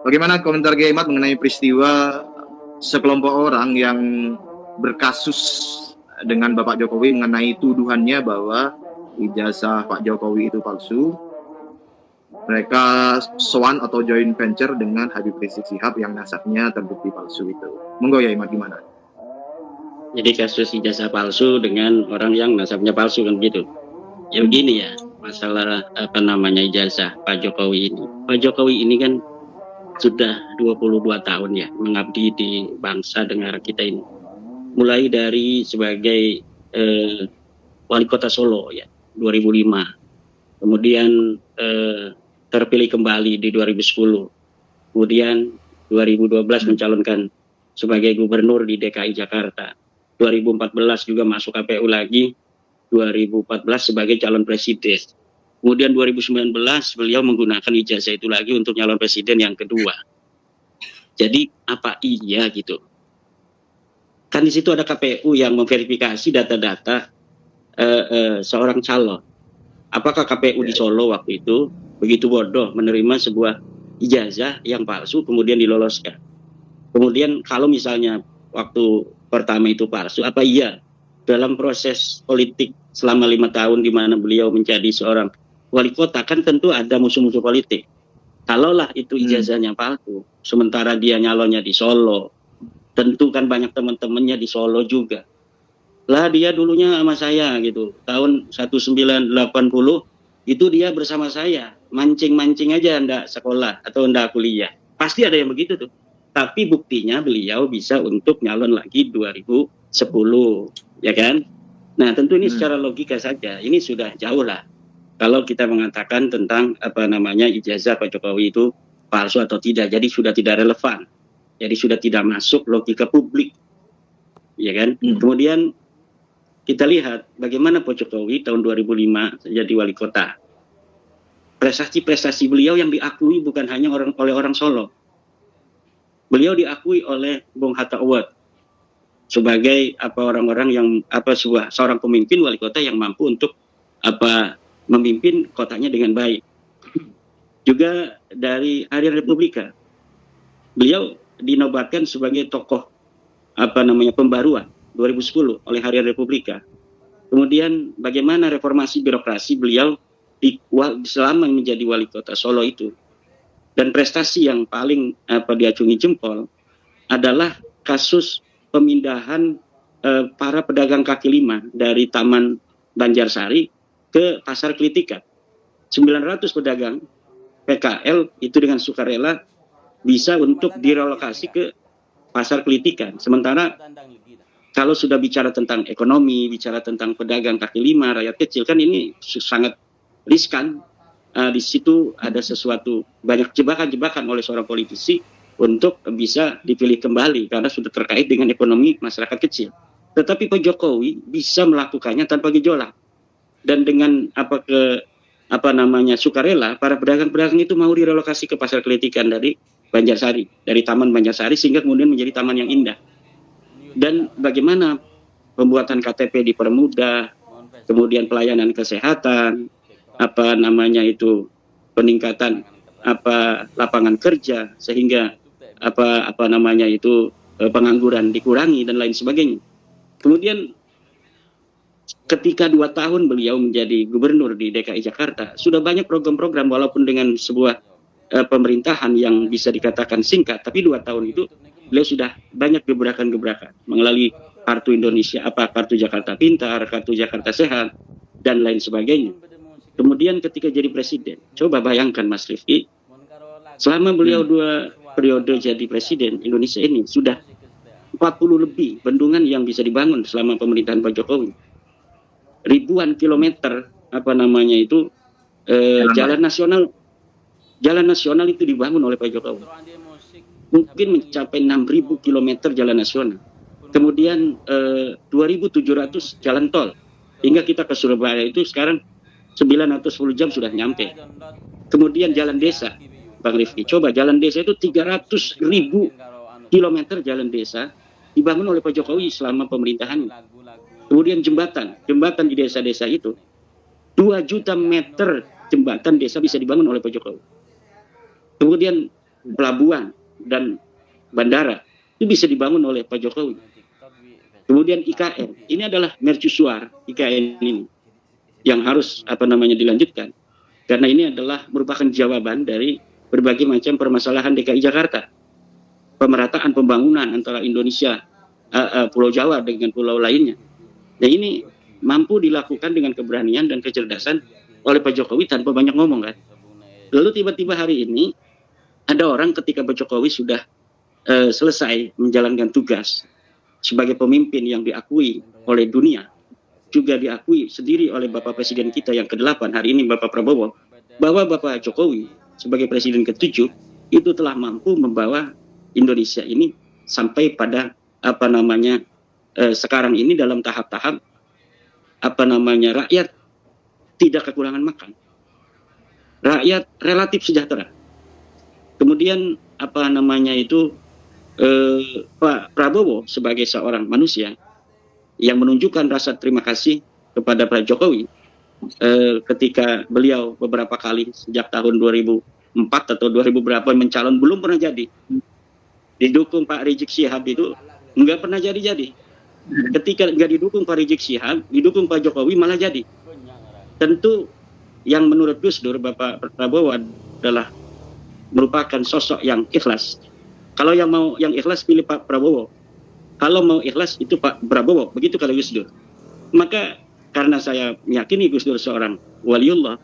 Bagaimana komentar Kiai Ahmad mengenai peristiwa sekelompok orang yang berkasus dengan Bapak Jokowi mengenai tuduhannya bahwa ijazah Pak Jokowi itu palsu? Mereka sowan atau joint venture dengan Habib Rizik Syihab yang nasabnya terbukti palsu itu. Monggo ya Ahmad, gimana? Jadi kasus ijazah palsu dengan orang yang nasabnya palsu kan begitu. Ya begini ya, masalah ijazah Pak Jokowi ini. Pak Jokowi ini kan sudah 22 tahun ya mengabdi di bangsa negara kita ini. Mulai dari sebagai wali kota Solo ya 2005. Kemudian terpilih kembali di 2010. Kemudian 2012 mencalonkan sebagai gubernur di DKI Jakarta. 2014 juga masuk KPU lagi. 2014 sebagai calon presiden. Kemudian 2019 beliau menggunakan ijazah itu lagi untuk calon presiden yang kedua. Jadi apa iya gitu? Kan di situ ada KPU yang memverifikasi data-data seorang calon. Apakah KPU di Solo waktu itu begitu bodoh menerima sebuah ijazah yang palsu kemudian diloloskan? Kemudian kalau misalnya waktu pertama itu palsu, apa iya dalam proses politik selama 5 tahun di mana beliau menjadi seorang wali kota kan tentu ada musuh-musuh politik. Kalaulah itu ijazahnya palsu, sementara dia nyalonnya di Solo, tentu kan banyak teman-temannya di Solo juga. Lah dia dulunya sama saya gitu, tahun 1980 itu dia bersama saya, mancing-mancing aja ndak sekolah atau ndak kuliah. Pasti ada yang begitu tuh. Tapi buktinya beliau bisa untuk nyalon lagi 2010, ya kan? Nah tentu ini secara logika saja, ini sudah jauh lah. Kalau kita mengatakan tentang ijazah Pak Jokowi itu palsu atau tidak, jadi sudah tidak relevan, jadi sudah tidak masuk logika publik, ya kan? Kemudian kita lihat bagaimana Pak Jokowi tahun 2005 jadi wali kota. Prestasi-prestasi beliau yang diakui bukan hanya oleh orang Solo. Beliau diakui oleh Bung Hatta Award sebagai orang-orang yang seorang pemimpin wali kota yang mampu untuk memimpin kotanya dengan baik. Juga dari Harian Republika, beliau dinobatkan sebagai tokoh pembaruan 2010 oleh Harian Republika. Kemudian bagaimana reformasi birokrasi beliau selama menjadi wali kota Solo itu. Dan prestasi yang paling diacungi jempol adalah kasus pemindahan para pedagang kaki lima dari Taman Banjarsari ke Pasar Klitikan. 900 pedagang PKL itu dengan sukarela bisa untuk direlokasi ke Pasar Klitikan. Sementara kalau sudah bicara tentang ekonomi, bicara tentang pedagang kaki lima, rakyat kecil, kan ini sangat riskan. Di situ ada sesuatu, banyak jebakan-jebakan oleh seorang politisi untuk bisa dipilih kembali karena sudah terkait dengan ekonomi masyarakat kecil. Tetapi Pak Jokowi bisa melakukannya tanpa gejolak. Dan dengan sukarela, para pedagang-pedagang itu mau direlokasi ke Pasar Klitikan dari Banjarsari, dari Taman Banjarsari, sehingga kemudian menjadi taman yang indah. Dan bagaimana pembuatan KTP dipermudah, kemudian pelayanan kesehatan, peningkatan lapangan kerja, sehingga pengangguran dikurangi dan lain sebagainya. Kemudian ketika 2 tahun beliau menjadi gubernur di DKI Jakarta, sudah banyak program-program walaupun dengan sebuah pemerintahan yang bisa dikatakan singkat, tapi 2 tahun itu beliau sudah banyak gebrakan-gebrakan melalui kartu Indonesia, kartu Jakarta Pintar, kartu Jakarta Sehat, dan lain sebagainya. Kemudian ketika jadi presiden, coba bayangkan Mas Rifki, selama beliau 2 periode jadi presiden, Indonesia ini sudah 40 lebih bendungan yang bisa dibangun selama pemerintahan Pak Jokowi. Ribuan kilometer jalan nasional itu dibangun oleh Pak Jokowi. Mungkin mencapai 6.000 kilometer jalan nasional. Kemudian 2.700 jalan tol. Hingga kita ke Surabaya itu sekarang 9 atau 10 jam sudah nyampe. Kemudian jalan desa, Bang Rifki, coba jalan desa itu 300.000 kilometer jalan desa dibangun oleh Pak Jokowi selama pemerintahannya. Kemudian jembatan di desa-desa itu 2 juta meter jembatan desa bisa dibangun oleh Pak Jokowi. Kemudian pelabuhan dan bandara itu bisa dibangun oleh Pak Jokowi. Kemudian IKN, ini adalah mercusuar IKN ini yang harus dilanjutkan, karena ini adalah merupakan jawaban dari berbagai macam permasalahan DKI Jakarta, pemerataan pembangunan antara Indonesia, Pulau Jawa dengan pulau lainnya. Nah ini mampu dilakukan dengan keberanian dan kecerdasan oleh Pak Jokowi tanpa banyak ngomong kan. Lalu tiba-tiba hari ini ada orang ketika Pak Jokowi sudah selesai menjalankan tugas sebagai pemimpin yang diakui oleh dunia, juga diakui sendiri oleh Bapak Presiden kita yang ke-8 hari ini, Bapak Prabowo, bahwa Bapak Jokowi sebagai Presiden ke-7 itu telah mampu membawa Indonesia ini sampai pada sekarang ini dalam tahap-tahap rakyat tidak kekurangan makan, rakyat relatif sejahtera. Kemudian Pak Prabowo sebagai seorang manusia yang menunjukkan rasa terima kasih kepada Pak Jokowi ketika beliau beberapa kali sejak tahun 2004 atau 2000 berapa mencalon belum pernah jadi. Didukung Pak Rizik Syihab itu nggak pernah jadi-jadi. Ketika nggak didukung Pak Rizik Syihab, didukung Pak Jokowi malah jadi. Tentu yang menurut Gus Dur, Bapak Prabowo adalah merupakan sosok yang ikhlas. Kalau yang mau yang ikhlas pilih Pak Prabowo. Kalau mau ikhlas itu Pak Prabowo. Begitu kalau Gus Dur. Maka karena saya meyakini Gus Dur seorang waliullah,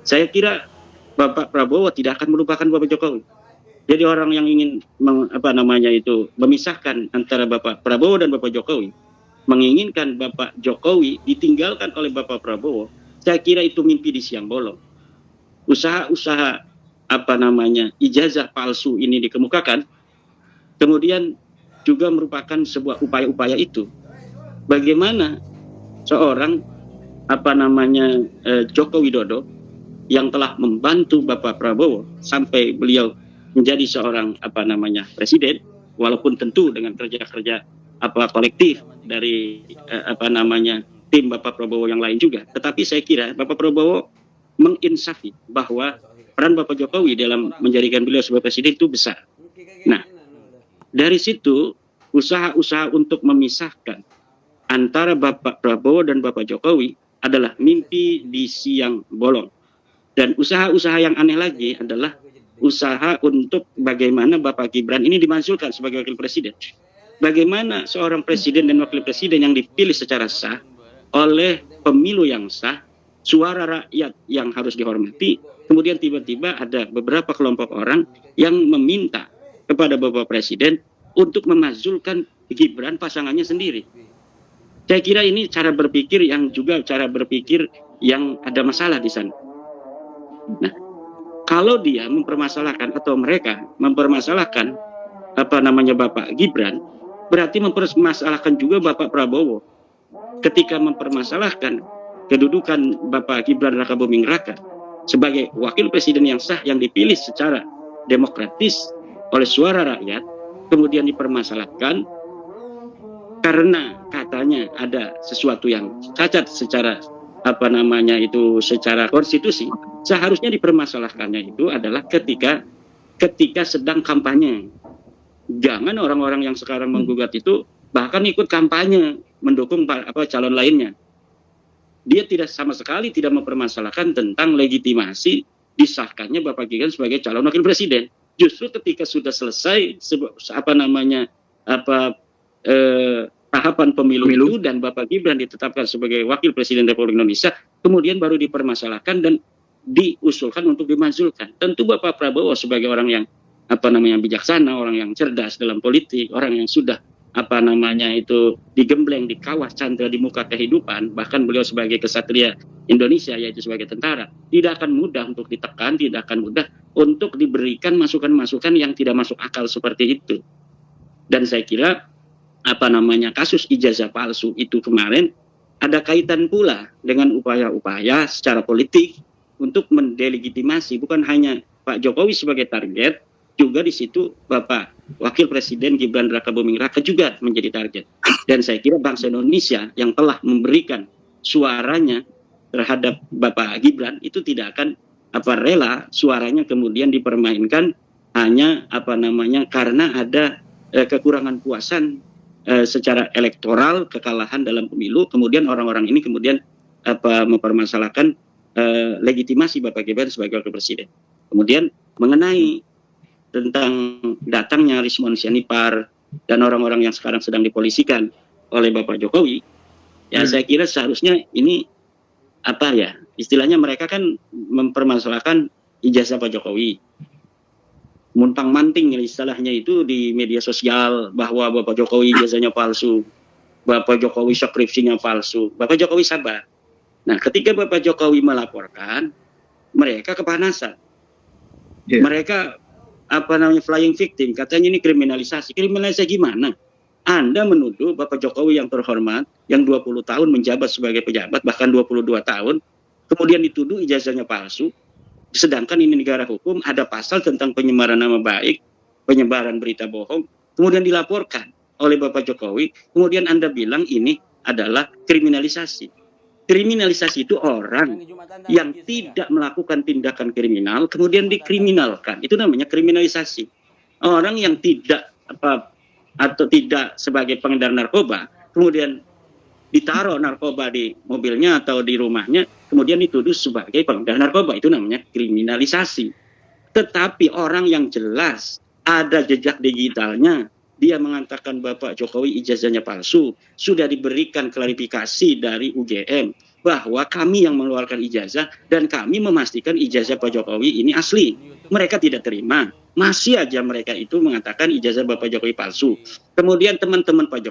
saya kira Bapak Prabowo tidak akan melupakan Bapak Jokowi. Jadi orang yang ingin memisahkan antara Bapak Prabowo dan Bapak Jokowi, menginginkan Bapak Jokowi ditinggalkan oleh Bapak Prabowo, saya kira itu mimpi di siang bolong. Usaha-usaha ijazah palsu ini dikemukakan, kemudian juga merupakan sebuah upaya-upaya itu. Bagaimana seorang Joko Widodo yang telah membantu Bapak Prabowo sampai beliau menjadi seorang presiden, walaupun tentu dengan kerja-kerja kolektif dari tim Bapak Prabowo yang lain juga. Tetapi saya kira Bapak Prabowo menginsafi bahwa peran Bapak Jokowi dalam menjadikan beliau sebagai presiden itu besar. Nah, dari situ usaha-usaha untuk memisahkan antara Bapak Prabowo dan Bapak Jokowi adalah mimpi di siang bolong. Dan usaha-usaha yang aneh lagi adalah usaha untuk bagaimana Bapak Gibran ini dimajukan sebagai wakil presiden. Bagaimana seorang presiden dan wakil presiden yang dipilih secara sah oleh pemilu yang sah, suara rakyat yang harus dihormati, kemudian tiba-tiba ada beberapa kelompok orang yang meminta kepada Bapak Presiden untuk memazulkan Gibran pasangannya sendiri. Saya kira ini cara berpikir yang ada masalah di sana. Nah, kalau dia mempermasalahkan atau mereka mempermasalahkan Bapak Gibran, berarti mempermasalahkan juga Bapak Prabowo. Ketika mempermasalahkan kedudukan Bapak Gibran Rakabuming Raka sebagai wakil presiden yang sah yang dipilih secara demokratis oleh suara rakyat, kemudian dipermasalahkan karena katanya ada sesuatu yang cacat secara secara konstitusi. Seharusnya dipermasalahkannya itu adalah ketika sedang kampanye. Jangan orang-orang yang sekarang menggugat itu bahkan ikut kampanye mendukung calon lainnya. Dia sama sekali tidak mempermasalahkan tentang legitimasi disahkannya Bapak Gibran sebagai calon wakil presiden. Justru ketika sudah selesai tahapan pemilu itu dan Bapak Gibran ditetapkan sebagai wakil presiden Republik Indonesia, kemudian baru dipermasalahkan dan diusulkan untuk dimajukan. Tentu Bapak Prabowo sebagai orang yang bijaksana, orang yang cerdas dalam politik, orang yang sudah digembleng di kawah candra di muka kehidupan, bahkan beliau sebagai kesatria Indonesia yaitu sebagai tentara, tidak akan mudah untuk ditekan, tidak akan mudah untuk diberikan masukan-masukan yang tidak masuk akal seperti itu. Dan saya kira kasus ijazah palsu itu kemarin ada kaitan pula dengan upaya-upaya secara politik untuk mendelegitimasi bukan hanya Pak Jokowi sebagai target, juga di situ Bapak Wakil Presiden Gibran Rakabuming Raka juga menjadi target. Dan saya kira bangsa Indonesia yang telah memberikan suaranya terhadap Bapak Gibran itu tidak akan rela suaranya kemudian dipermainkan hanya karena ada kekurangan puasan secara elektoral, kekalahan dalam pemilu, kemudian orang-orang ini kemudian mempermasalahkan legitimasi Bapak Gibran sebagai wakil presiden. Kemudian mengenai tentang datangnya Rismon Sianipar dan orang-orang yang sekarang sedang dipolisikan oleh Bapak Jokowi, ya saya kira seharusnya ini istilahnya mereka kan mempermasalahkan ijazah Pak Jokowi, muntang-manting istilahnya itu di media sosial bahwa Bapak Jokowi ijazahnya palsu, Bapak Jokowi skripsinya palsu. Bapak Jokowi sabar. Nah, ketika Bapak Jokowi melaporkan, mereka kepanasan. Yeah. Mereka flying victim, katanya ini kriminalisasi. Kriminalisasi gimana? Anda menuduh Bapak Jokowi yang terhormat, yang 20 tahun menjabat sebagai pejabat, bahkan 22 tahun, kemudian dituduh ijazahnya palsu, sedangkan ini negara hukum, ada pasal tentang penyemaran nama baik, penyebaran berita bohong, kemudian dilaporkan oleh Bapak Jokowi, kemudian Anda bilang ini adalah kriminalisasi. Kriminalisasi itu orang yang tidak melakukan tindakan kriminal, kemudian dikriminalkan. Itu namanya kriminalisasi. Orang yang tidak atau tidak sebagai pengedar narkoba, kemudian ditaruh narkoba di mobilnya atau di rumahnya, kemudian dituduh sebagai pengedar narkoba, itu namanya kriminalisasi. Tetapi orang yang jelas ada jejak digitalnya, dia mengatakan Bapak Jokowi ijazahnya palsu, sudah diberikan klarifikasi dari UGM bahwa kami yang mengeluarkan ijazah dan kami memastikan ijazah Pak Jokowi ini asli. Mereka tidak terima. Masih aja mereka itu mengatakan ijazah Bapak Jokowi palsu. Kemudian teman-teman Pak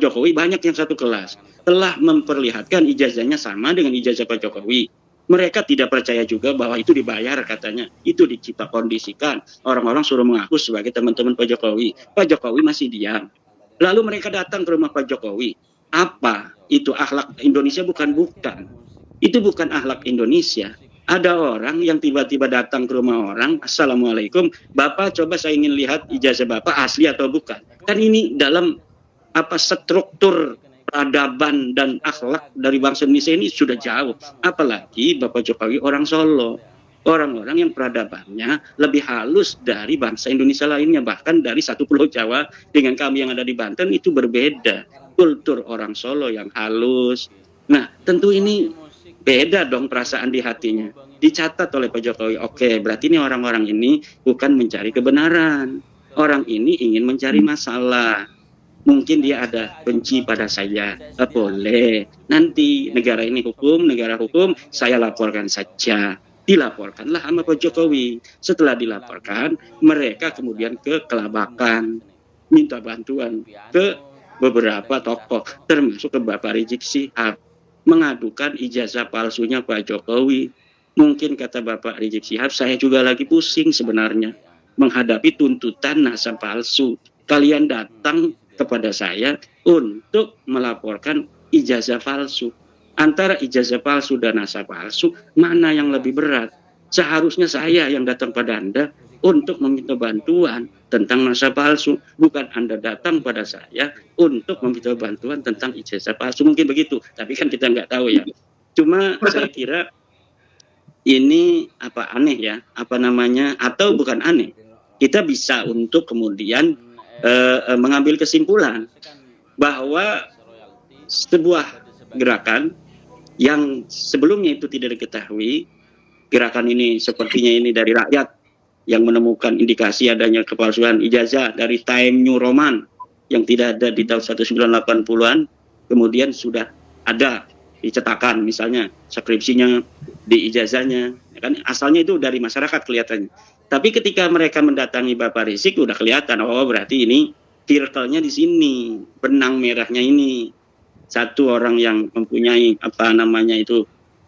Jokowi banyak yang satu kelas telah memperlihatkan ijazahnya sama dengan ijazah Pak Jokowi. Mereka tidak percaya juga bahwa itu dibayar, katanya. Itu dicipta kondisikan. Orang-orang suruh mengaku sebagai teman-teman Pak Jokowi. Pak Jokowi masih diam. Lalu mereka datang ke rumah Pak Jokowi. Apa? Itu akhlak Indonesia? Bukan. Itu bukan akhlak Indonesia. Ada orang yang tiba-tiba datang ke rumah orang, Assalamualaikum, Bapak coba saya ingin lihat ijazah Bapak asli atau bukan. Kan ini dalam struktur peradaban dan akhlak dari bangsa Indonesia ini sudah jauh. Apalagi Bapak Jokowi orang Solo. Orang-orang yang peradabannya lebih halus dari bangsa Indonesia lainnya. Bahkan dari satu pulau Jawa dengan kami yang ada di Banten itu berbeda. Kultur orang Solo yang halus. Nah, tentu ini beda dong perasaan di hatinya. Dicatat oleh Pak Jokowi. Oke, berarti ini orang-orang ini bukan mencari kebenaran. Orang ini ingin mencari masalah. Mungkin dia ada benci pada saya, boleh. Nanti negara hukum, saya laporkan saja. Dilaporkanlah sama Pak Jokowi. Setelah dilaporkan, mereka kemudian ke Kelabakan, minta bantuan ke beberapa tokoh, termasuk ke Bapak Rizik Syihab, mengadukan ijazah palsunya Pak Jokowi. Mungkin kata Bapak Rizik Syihab, saya juga lagi pusing sebenarnya menghadapi tuntutan nasab palsu. Kalian datang kepada saya untuk melaporkan ijazah palsu. Antara ijazah palsu dan nasab palsu, mana yang lebih berat? Seharusnya saya yang datang pada Anda untuk meminta bantuan tentang nasab palsu, bukan Anda datang pada saya untuk meminta bantuan tentang ijazah palsu. Mungkin begitu, tapi kan kita nggak tahu ya. Cuma saya kira ini aneh ya, atau bukan aneh. Kita bisa untuk kemudian mengambil kesimpulan bahwa sebuah gerakan yang sebelumnya itu tidak diketahui, gerakan ini sepertinya ini dari rakyat yang menemukan indikasi adanya kepalsuan ijazah dari Time New Roman yang tidak ada di tahun 1980-an, kemudian sudah ada dicetakan misalnya skripsinya di ijazahnya, kan asalnya itu dari masyarakat kelihatannya. Tapi ketika mereka mendatangi Bapak Rizik udah kelihatan, oh berarti ini circle-nya di sini, benang merahnya ini. Satu orang yang mempunyai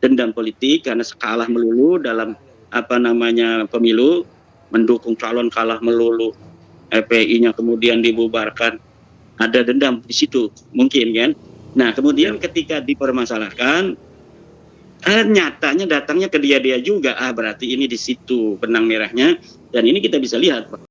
dendam politik karena kalah melulu dalam pemilu, mendukung calon kalah melulu, FPI-nya kemudian dibubarkan, ada dendam di situ mungkin kan. Nah kemudian ketika dipermasalahkan, nyatanya datangnya ke dia juga, berarti ini di situ benang merahnya, dan ini kita bisa lihat